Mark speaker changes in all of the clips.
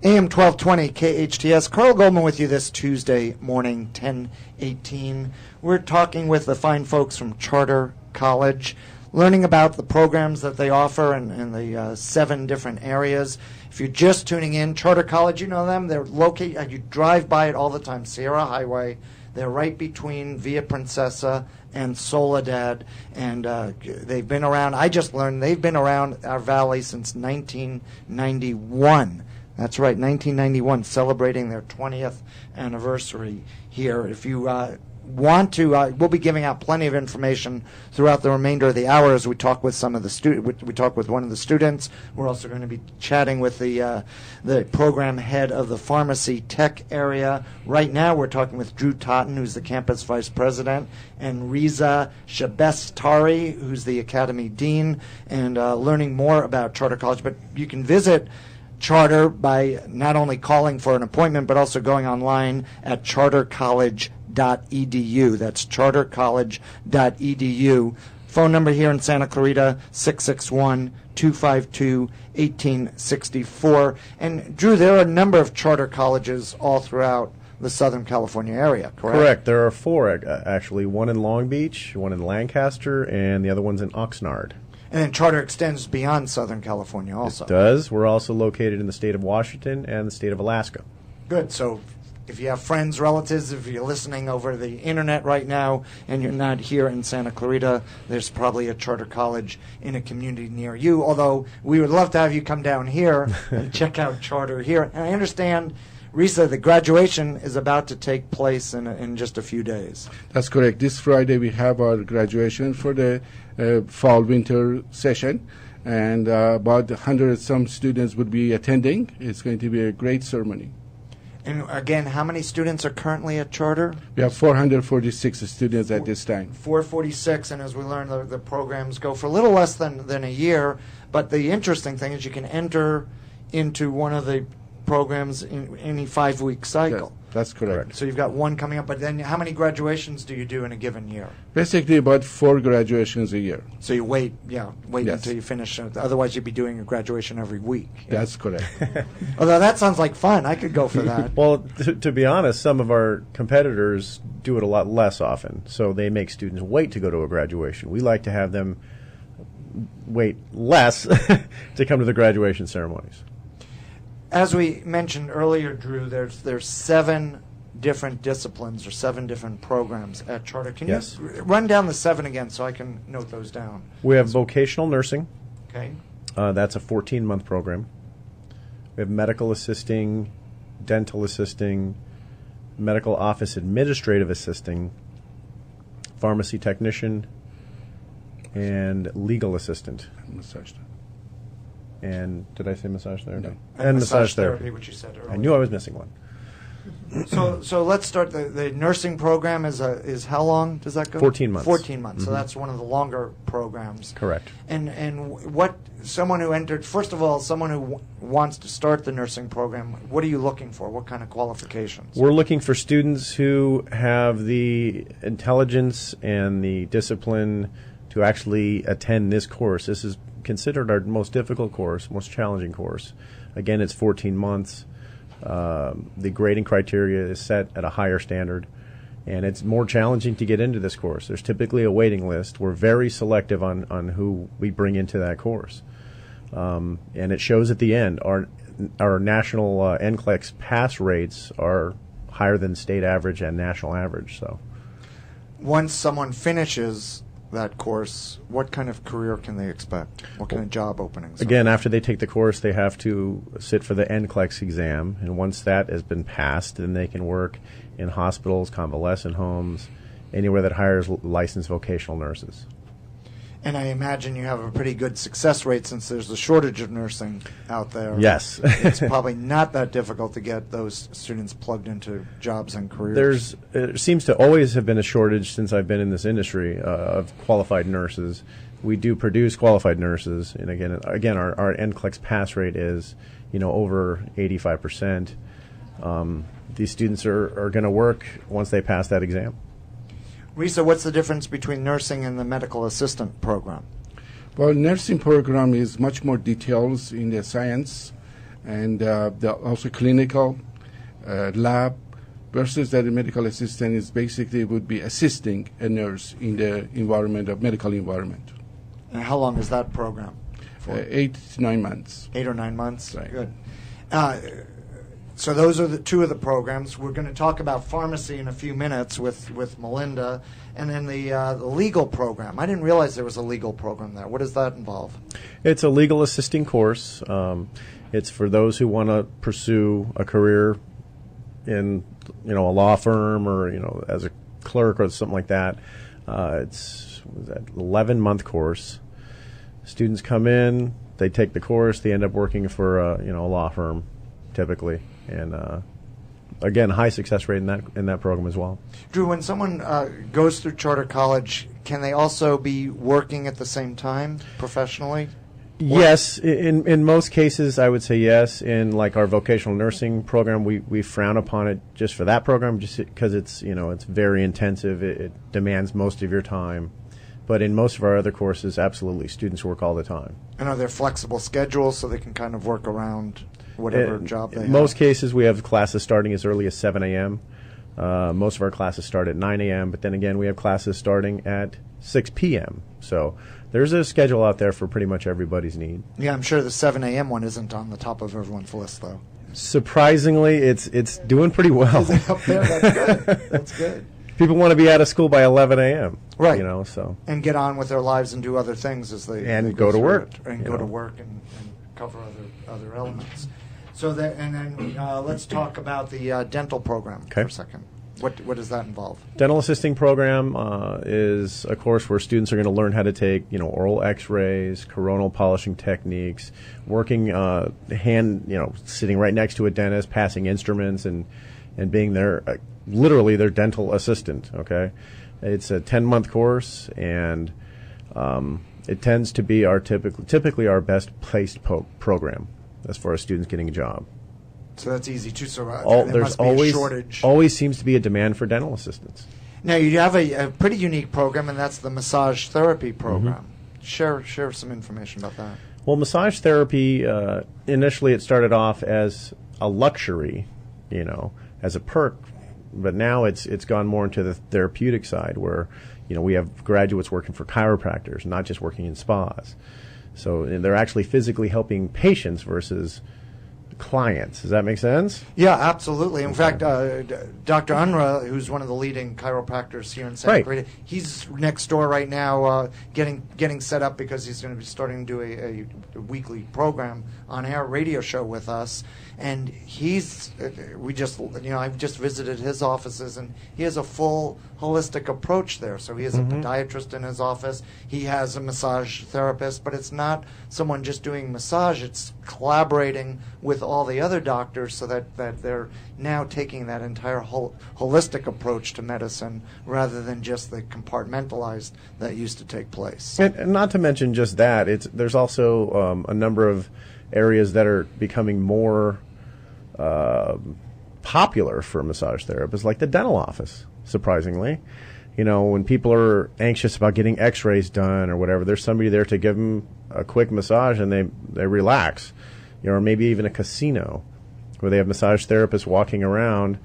Speaker 1: AM 1220 KHTS. Carl Goldman with you this Tuesday morning, 10:18. We're talking with the fine folks from Charter College, learning about the programs that they offer in the 7 different areas. If you're just tuning in, Charter College, you know them. They're located, you drive by it all the time, Sierra Highway. They're right between Via Princesa and Soledad, and they've been around. I just learned they've been around our valley since 1991. That's right, 1991, celebrating their 20th anniversary here. If you want to, we'll be giving out plenty of information throughout the remainder of the hour as we talk with some of the we talk with one of the students. We're also going to be chatting with the program head of the pharmacy tech area. Right now, we're talking with Drew Totten, who's the campus vice president, and Reza Shabestari, who's the academy dean, and learning more about Charter College. But you can visit Charter by not only calling for an appointment, but also going online at chartercollege.edu. That's chartercollege.edu. Phone number here in Santa Clarita, 661-252-1864. And, Drew, there are a number of charter colleges all throughout the Southern California area, correct?
Speaker 2: Correct. There are 4, actually. One in Long Beach, one in Lancaster, and the other one's in Oxnard.
Speaker 1: And then Charter extends beyond Southern California also.
Speaker 2: It does. We're also located in the state of Washington and the state of Alaska.
Speaker 1: Good. So if you have friends, relatives, if you're listening over the internet right now and you're not here in Santa Clarita, there's probably a charter college in a community near you, although we would love to have you come down here and check out Charter here. And I understand, Reza, the graduation is about to take place in just a few days.
Speaker 3: That's correct. This Friday we have our graduation for the fall-winter session, and about 100 some students would be attending. It's going to be a great ceremony.
Speaker 1: And again, how many students are currently at Charter?
Speaker 3: We have 446 students at this time.
Speaker 1: 446, and as we learn, the programs go for a little less than a year. But the interesting thing is you can enter into one of the programs in any 5-week cycle.
Speaker 3: Yes, that's correct.
Speaker 1: So you've got one coming up, but then how many graduations do you do in a given year?
Speaker 3: Basically about 4 graduations a year.
Speaker 1: So you wait
Speaker 3: Yes.
Speaker 1: until you finish. Otherwise, you'd be doing a graduation every week.
Speaker 3: That's correct.
Speaker 1: Although that sounds like fun. I could go for that.
Speaker 2: Well, to be honest, some of our competitors do it a lot less often, so they make students wait to go to a graduation. We like to have them wait less to come to the graduation ceremonies.
Speaker 1: As we mentioned earlier, Drew, there's 7 different disciplines or 7 different programs at Charter. Can
Speaker 2: Yes.
Speaker 1: you run down the 7 again so I can note those down?
Speaker 2: We have vocational nursing.
Speaker 1: Okay.
Speaker 2: That's a 14-month program. We have medical assisting, dental assisting, medical office administrative assisting, pharmacy technician, and legal assistant.
Speaker 3: Massage.
Speaker 2: And did I say massage therapy?
Speaker 3: No.
Speaker 1: And massage therapy, which you said earlier.
Speaker 2: I knew I was missing one.
Speaker 1: So let's start. The nursing program is how long does that go?
Speaker 2: 14 months.
Speaker 1: 14 months.
Speaker 2: Mm-hmm.
Speaker 1: So that's one of the longer programs.
Speaker 2: Correct.
Speaker 1: And what someone who entered, first of all, someone who wants to start the nursing program, what are you looking for? What kind of qualifications?
Speaker 2: We're looking for students who have the intelligence and the discipline to actually attend this course. This is considered our most difficult course, most challenging course. Again, it's 14 months. The grading criteria is set at a higher standard, and it's more challenging to get into this course. There's typically a waiting list. We're very selective on who we bring into that course. And it shows at the end. Our national NCLEX pass rates are higher than state average and national average. So,
Speaker 1: once someone finishes that course, what kind of career can they expect? What kind of job openings?
Speaker 2: Again, after they take the course, they have to sit for the NCLEX exam, and once that has been passed, then they can work in hospitals, convalescent homes, anywhere that hires licensed vocational nurses.
Speaker 1: And I imagine you have a pretty good success rate since there's a shortage of nursing out there.
Speaker 2: Yes.
Speaker 1: It's probably not that difficult to get those students plugged into jobs and careers.
Speaker 2: It seems to always have been a shortage since I've been in this industry of qualified nurses. We do produce qualified nurses, and again, our NCLEX pass rate is, over 85%. These students are going to work once they pass that exam.
Speaker 1: Reza, what's the difference between nursing and the medical assistant program?
Speaker 3: Well, nursing program is much more details in the science, and also clinical, lab, versus that a medical assistant is basically would be assisting a nurse in the environment of medical environment.
Speaker 1: And how long is that program?
Speaker 3: 8 to 9 months.
Speaker 1: 8 or 9 months?
Speaker 3: Right.
Speaker 1: Good. So those are the two of the programs. We're going to talk about pharmacy in a few minutes with Melinda, and then the legal program. I didn't realize there was a legal program there. What does that involve?
Speaker 2: It's a legal assisting course. It's for those who want to pursue a career in, a law firm or, as a clerk or something like that. It's an 11-month course. Students come in, they take the course, they end up working for a law firm typically, and again, high success rate in that program as well.
Speaker 1: Drew, when someone goes through charter college, can they also be working at the same time professionally?
Speaker 2: Yes, in most cases, I would say yes. In like our vocational nursing program, we frown upon it just for that program, just because it's it's very intensive. It demands most of your time. But in most of our other courses, absolutely, students work all the time.
Speaker 1: And are there flexible schedules so they can kind of work around whatever job they have?
Speaker 2: In most cases, we have classes starting as early as 7 a.m. Most of our classes start at 9 a.m., but then again, we have classes starting at 6 p.m. So there's a schedule out there for pretty much everybody's need.
Speaker 1: Yeah, I'm sure the 7 a.m. one isn't on the top of everyone's list, though.
Speaker 2: Surprisingly, it's doing pretty well.
Speaker 1: Is it up there? That's good. That's good.
Speaker 2: People want to be out of school by 11 a.m.
Speaker 1: Right.
Speaker 2: So.
Speaker 1: And get on with their lives and do other things as they
Speaker 2: go to work.
Speaker 1: And go to work and cover other elements. So then let's talk about the dental program for a second. What does that involve?
Speaker 2: Dental assisting program is a course where students are going to learn how to take oral X-rays, coronal polishing techniques, working sitting right next to a dentist, passing instruments, and being literally their dental assistant. Okay, it's a 10-month course, and it tends to be typically our best placed program as far as students getting a job.
Speaker 1: So that's easy too. So
Speaker 2: there must be a shortage. Always seems to be a demand for dental assistants.
Speaker 1: Now you have a pretty unique program, and that's the massage therapy program. Mm-hmm. Share some information about that.
Speaker 2: Well, massage therapy initially it started off as a luxury, as a perk, but now it's gone more into the therapeutic side where we have graduates working for chiropractors, not just working in spas. So they're actually physically helping patients versus clients. Does that make sense?
Speaker 1: Yeah, absolutely. In fact, Dr. Unruh, who's one of the leading chiropractors here in Santa Clarita, he's next door right now getting set up because he's going to be starting to do a weekly program on our radio show with us. And I've just visited his offices, and he has a full holistic approach there. So he has a podiatrist in his office. He has a massage therapist, but it's not someone just doing massage. It's collaborating with all the other doctors so that they're now taking that entire holistic approach to medicine rather than just the compartmentalized that used to take place.
Speaker 2: And not to mention just that, there's also a number of areas that are becoming more popular for massage therapists, like the dental office, surprisingly. When people are anxious about getting x-rays done or whatever, there's somebody there to give them a quick massage and they relax. Or maybe even a casino where they have massage therapists walking around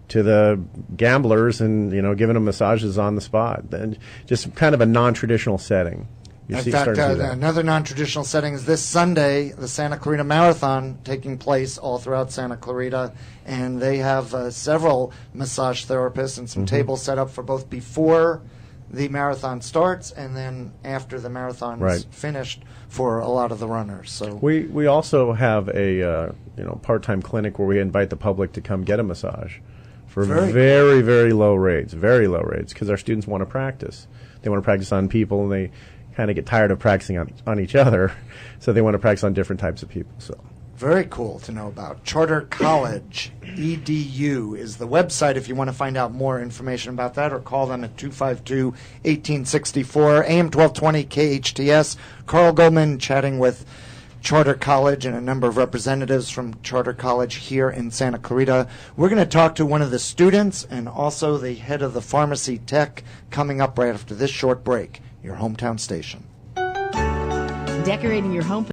Speaker 2: to the gamblers and, giving them massages on the spot. And just kind of a non-traditional setting.
Speaker 1: In fact, another non-traditional setting is this Sunday, the Santa Clarita Marathon taking place all throughout Santa Clarita, and they have several massage therapists and some tables set up for both before the marathon starts and then after the marathon is finished for a lot of the runners. So
Speaker 2: we also have a part-time clinic where we invite the public to come get a massage for very, very low rates, because our students want to practice. They want to practice on people, and they kind of get tired of practicing on each other, so they want to practice on different types of people. So
Speaker 1: very cool to know about. Charter College EDU is the website if you want to find out more information about that, or call them at 252-1864, AM 1220 KHTS. Carl Goldman chatting with Charter College and a number of representatives from Charter College here in Santa Clarita. We're going to talk to one of the students and also the head of the pharmacy tech coming up right after this short break. Your hometown station.
Speaker 4: Decorating your home